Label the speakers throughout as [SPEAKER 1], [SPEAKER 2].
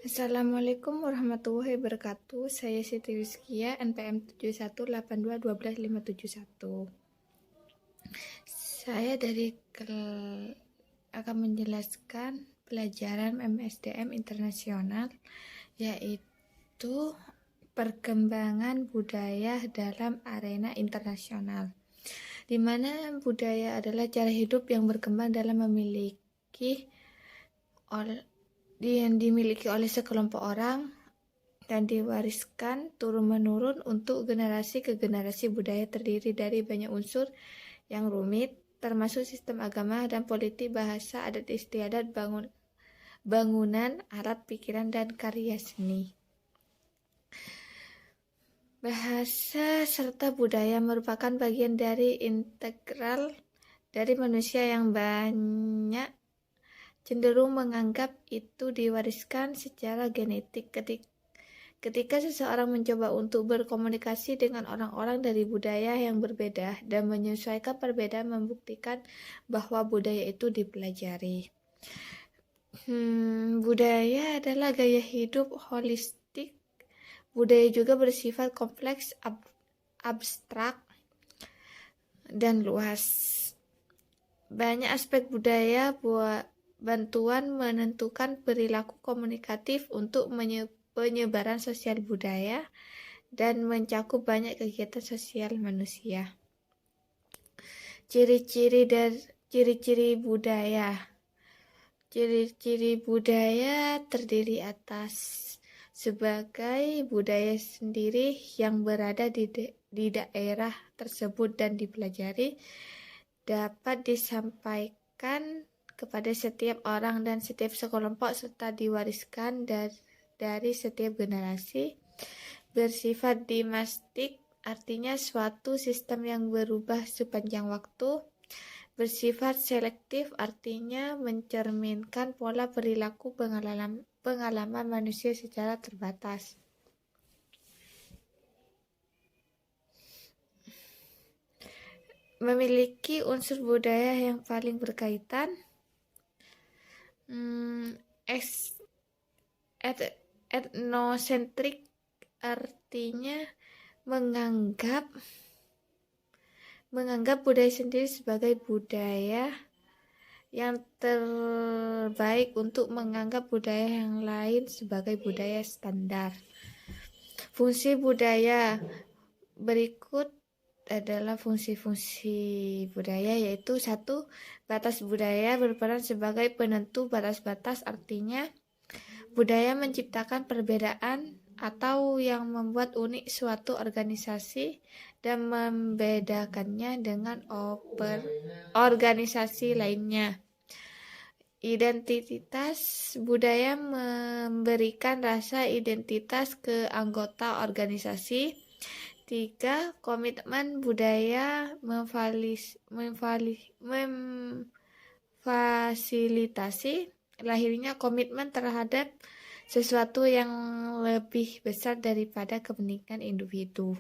[SPEAKER 1] Assalamualaikum warahmatullahi wabarakatuh. Saya Siti Rizkia, NPM 71821251. Saya akan menjelaskan pelajaran MSDM internasional, yaitu perkembangan budaya dalam arena internasional, di mana budaya adalah cara hidup yang berkembang dalam yang dimiliki oleh sekelompok orang dan diwariskan turun-menurun untuk generasi ke generasi. Budaya terdiri dari banyak unsur yang rumit, termasuk sistem agama dan politik, bahasa, adat istiadat, bangunan, alat pikiran, dan karya seni. Bahasa serta budaya merupakan bagian dari integral dari manusia yang banyak cenderung menganggap itu diwariskan secara genetik. Ketika seseorang mencoba untuk berkomunikasi dengan orang-orang dari budaya yang berbeda dan menyesuaikan perbedaan, membuktikan bahwa budaya itu dipelajari. Budaya adalah gaya hidup holistik. Budaya juga bersifat kompleks, abstrak, dan luas. Banyak aspek budaya buat bantuan menentukan perilaku komunikatif untuk penyebaran sosial budaya dan mencakup banyak kegiatan sosial manusia. Ciri-ciri budaya. Ciri-ciri budaya terdiri atas sebagai budaya sendiri yang berada di daerah tersebut dan dipelajari, dapat disampaikan kepada setiap orang dan setiap sekelompok serta diwariskan dari setiap generasi. Bersifat dinastik, artinya suatu sistem yang berubah sepanjang waktu. Bersifat selektif, artinya mencerminkan pola perilaku pengalaman manusia secara terbatas. Memiliki unsur budaya yang paling berkaitan. Etnosentrik artinya menganggap budaya sendiri sebagai budaya yang terbaik untuk menganggap budaya yang lain sebagai budaya standar. Fungsi budaya berikut adalah fungsi-fungsi budaya, yaitu 1. Batas budaya berperan sebagai penentu batas-batas, artinya budaya menciptakan perbedaan atau yang membuat unik suatu organisasi dan membedakannya dengan organisasi lainnya. Identitas budaya memberikan rasa identitas ke anggota organisasi. 3. Komitmen budaya memfasilitasi lahirnya komitmen terhadap sesuatu yang lebih besar daripada kepentingan individu.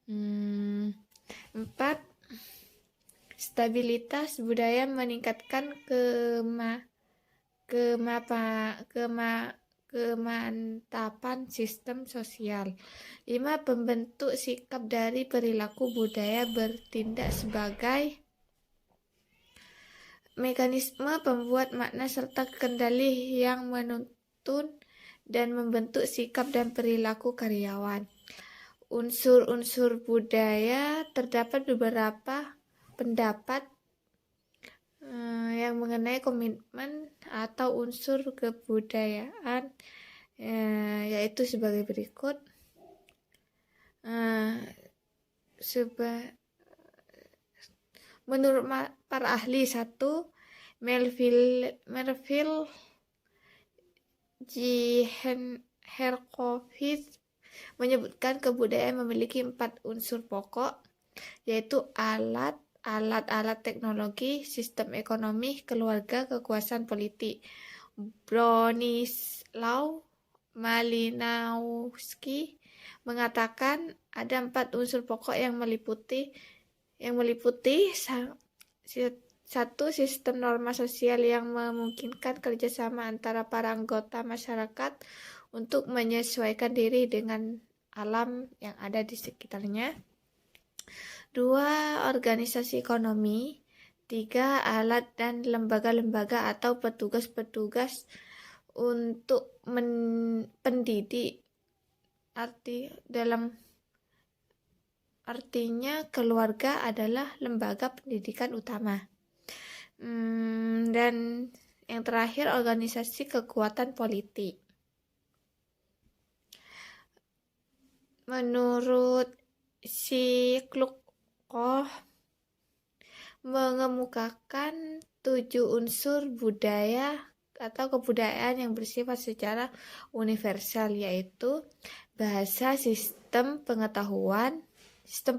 [SPEAKER 1] 4. Stabilitas budaya meningkatkan kemantapan sistem sosial. 5. Pembentuk sikap dari perilaku budaya bertindak sebagai mekanisme pembuat makna serta kendali yang menuntun dan membentuk sikap dan perilaku karyawan. Unsur-unsur budaya, terdapat beberapa pendapat yang mengenai komitmen atau unsur kebudayaan, yaitu sebagai berikut. Menurut para ahli, 1. Melville G. Herkovitz menyebutkan kebudayaan memiliki 4 unsur pokok, yaitu alat teknologi, sistem ekonomi, keluarga, kekuasaan politik. Bronislaw Malinowski mengatakan ada 4 unsur pokok yang meliputi Satu, sistem norma sosial yang memungkinkan kerjasama antara para anggota masyarakat untuk menyesuaikan diri dengan alam yang ada di sekitarnya. Dua, organisasi ekonomi. Tiga, alat dan lembaga-lembaga atau petugas-petugas untuk pendidik. Artinya keluarga adalah lembaga pendidikan utama. Dan yang terakhir, organisasi kekuatan politik. Menurut si Klukov mengemukakan 7 unsur budaya atau kebudayaan yang bersifat secara universal, yaitu bahasa, sistem pengetahuan, sistem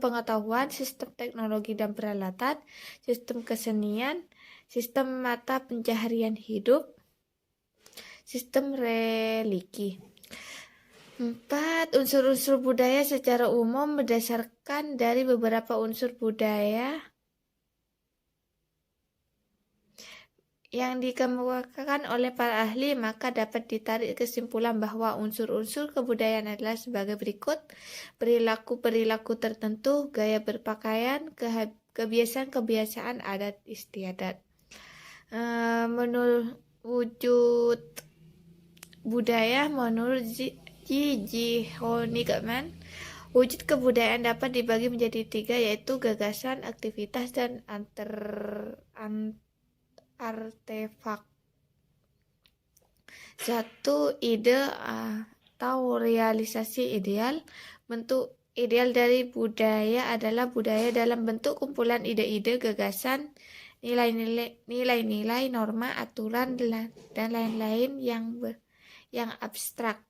[SPEAKER 1] teknologi dan peralatan, sistem kesenian, sistem mata pencaharian hidup, sistem religi. 4. Unsur-unsur budaya secara umum berdasarkan dari beberapa unsur budaya yang dikemukakan oleh para ahli, maka dapat ditarik kesimpulan bahwa unsur-unsur kebudayaan adalah sebagai berikut: perilaku-perilaku tertentu, gaya berpakaian, kebiasaan-kebiasaan adat istiadat. Menurut wujud budaya, menurut Gigi Honigman, wujud kebudayaan dapat dibagi menjadi 3, yaitu gagasan, aktivitas, dan artefak. 1. Ide atau realisasi ideal. Bentuk ideal dari budaya adalah budaya dalam bentuk kumpulan ide-ide, gagasan, nilai-nilai, norma, aturan, dan lain-lain yang abstrak,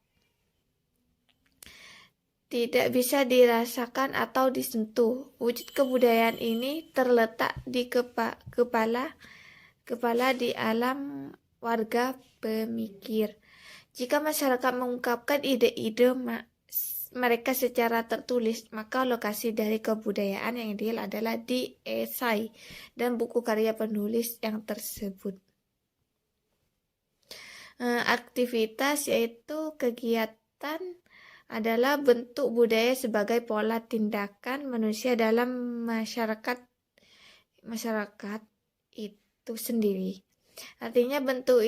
[SPEAKER 1] tidak bisa dirasakan atau disentuh. Wujud kebudayaan ini terletak di kepala di alam warga pemikir. Jika masyarakat mengungkapkan ide-ide mereka secara tertulis, maka lokasi dari kebudayaan yang ideal adalah di esai dan buku karya penulis yang tersebut. Aktivitas, yaitu kegiatan, adalah bentuk budaya sebagai pola tindakan manusia dalam masyarakat itu sendiri. Artinya bentuk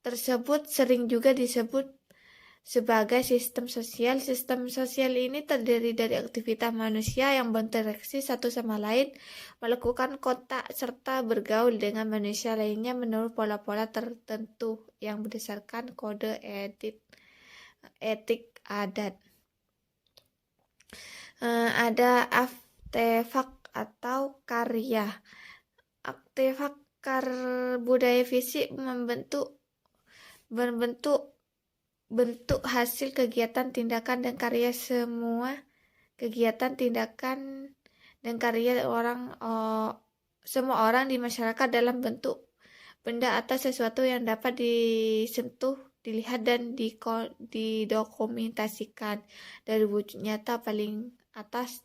[SPEAKER 1] tersebut sering juga disebut sebagai sistem sosial. Sistem sosial ini terdiri dari aktivitas manusia yang berinteraksi satu sama lain, melakukan kontak, serta bergaul dengan manusia lainnya menurut pola-pola tertentu yang berdasarkan kode etik adat. Ada artefak atau karya. Artefak budaya fisik bentuk hasil kegiatan, tindakan, dan karya semua kegiatan, tindakan, dan karya semua orang di masyarakat dalam bentuk benda atau sesuatu yang dapat disentuh, dilihat, dan didokumentasikan dari wujud nyata paling atas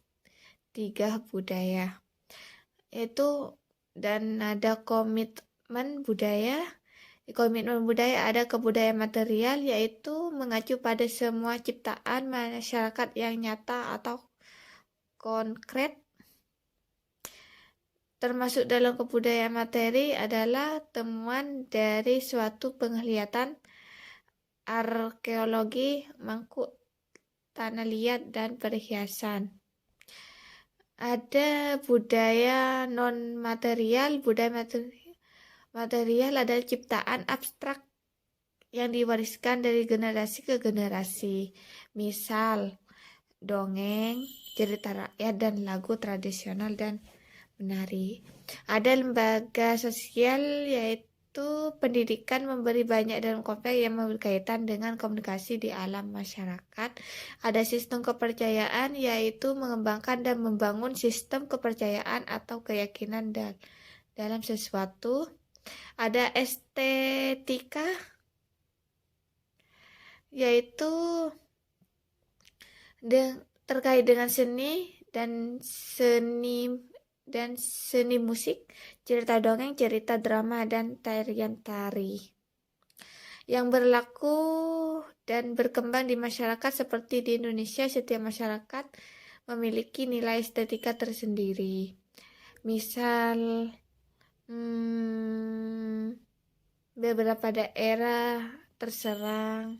[SPEAKER 1] 3 budaya. Dan ada komitmen budaya. Komitmen budaya ada kebudayaan material, yaitu mengacu pada semua ciptaan masyarakat yang nyata atau konkret. Termasuk dalam kebudayaan materi adalah temuan dari suatu penglihatan, arkeologi, mangkuk, tanah liat, dan perhiasan. Ada budaya non-material. Budaya material adalah ciptaan abstrak yang diwariskan dari generasi ke generasi. Misal, dongeng, cerita rakyat, dan lagu tradisional, dan menari. Ada lembaga sosial, yaitu pendidikan, memberi banyak dalam konteks yang berkaitan dengan komunikasi di alam masyarakat. Ada sistem kepercayaan, yaitu mengembangkan dan membangun sistem kepercayaan atau keyakinan dalam sesuatu. Ada estetika, yaitu terkait dengan seni dan seni musik, cerita dongeng, cerita drama, dan tarian tari yang berlaku dan berkembang di masyarakat. Seperti di Indonesia, setiap masyarakat memiliki nilai estetika tersendiri. Misal, beberapa daerah terserang,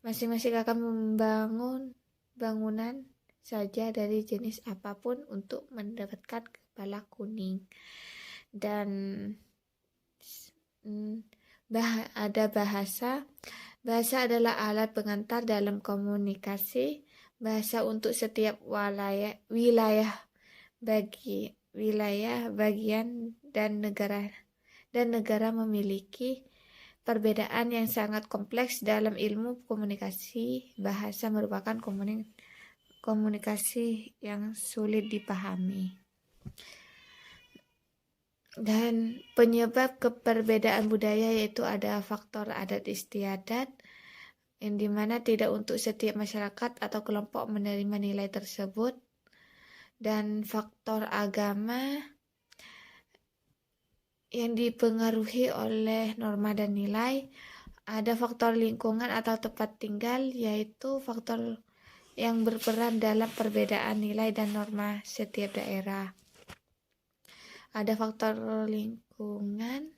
[SPEAKER 1] masing-masing akan membangun bangunan saja dari jenis apapun untuk mendapatkan kepala kuning. Dan ada bahasa. Bahasa adalah alat pengantar dalam komunikasi. Bahasa untuk setiap wilayah bagian dan negara memiliki perbedaan yang sangat kompleks dalam ilmu komunikasi. Bahasa merupakan komunikasi yang sulit dipahami. Dan penyebab keperbedaan budaya yaitu ada faktor adat istiadat, yang dimana tidak untuk setiap masyarakat atau kelompok menerima nilai tersebut, dan faktor agama yang dipengaruhi oleh norma dan nilai. Ada faktor lingkungan atau tempat tinggal, yaitu faktor yang berperan dalam perbedaan nilai dan norma setiap daerah. Ada faktor lingkungan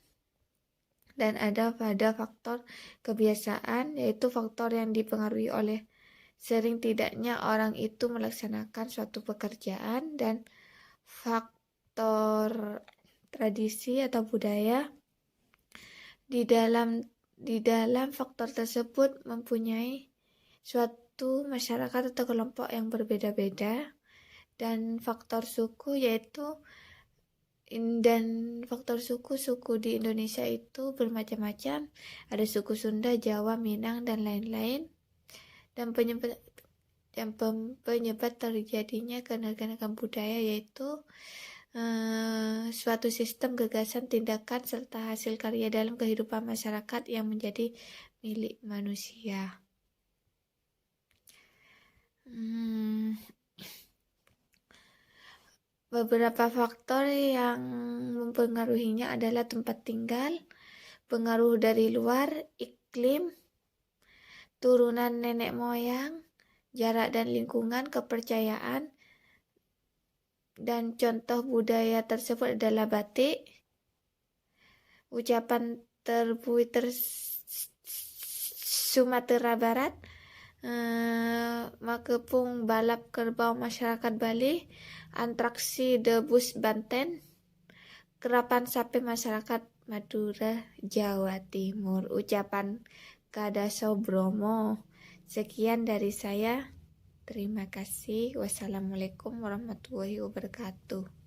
[SPEAKER 1] dan ada faktor kebiasaan, yaitu faktor yang dipengaruhi oleh sering tidaknya orang itu melaksanakan suatu pekerjaan, dan faktor tradisi atau budaya. Di dalam faktor tersebut mempunyai suatu masyarakat atau kelompok yang berbeda-beda, dan faktor suku suku di Indonesia itu bermacam-macam. Ada suku Sunda, Jawa, Minang, dan lain-lain. Dan penyebab terjadinya kenaikan budaya yaitu suatu sistem gagasan, tindakan, serta hasil karya dalam kehidupan masyarakat yang menjadi milik manusia. Beberapa faktor yang mempengaruhinya adalah tempat tinggal, pengaruh dari luar, iklim, turunan nenek moyang, jarak dan lingkungan, kepercayaan. Dan contoh budaya tersebut adalah batik, ucapan terbuai Sumatera Barat, makepung balap kerbau masyarakat Bali, antraksi debus Banten, kerapan sapi masyarakat Madura, Jawa Timur, ucapan Kadaso Bromo. Sekian dari saya. Terima kasih. Wassalamualaikum warahmatullahi wabarakatuh.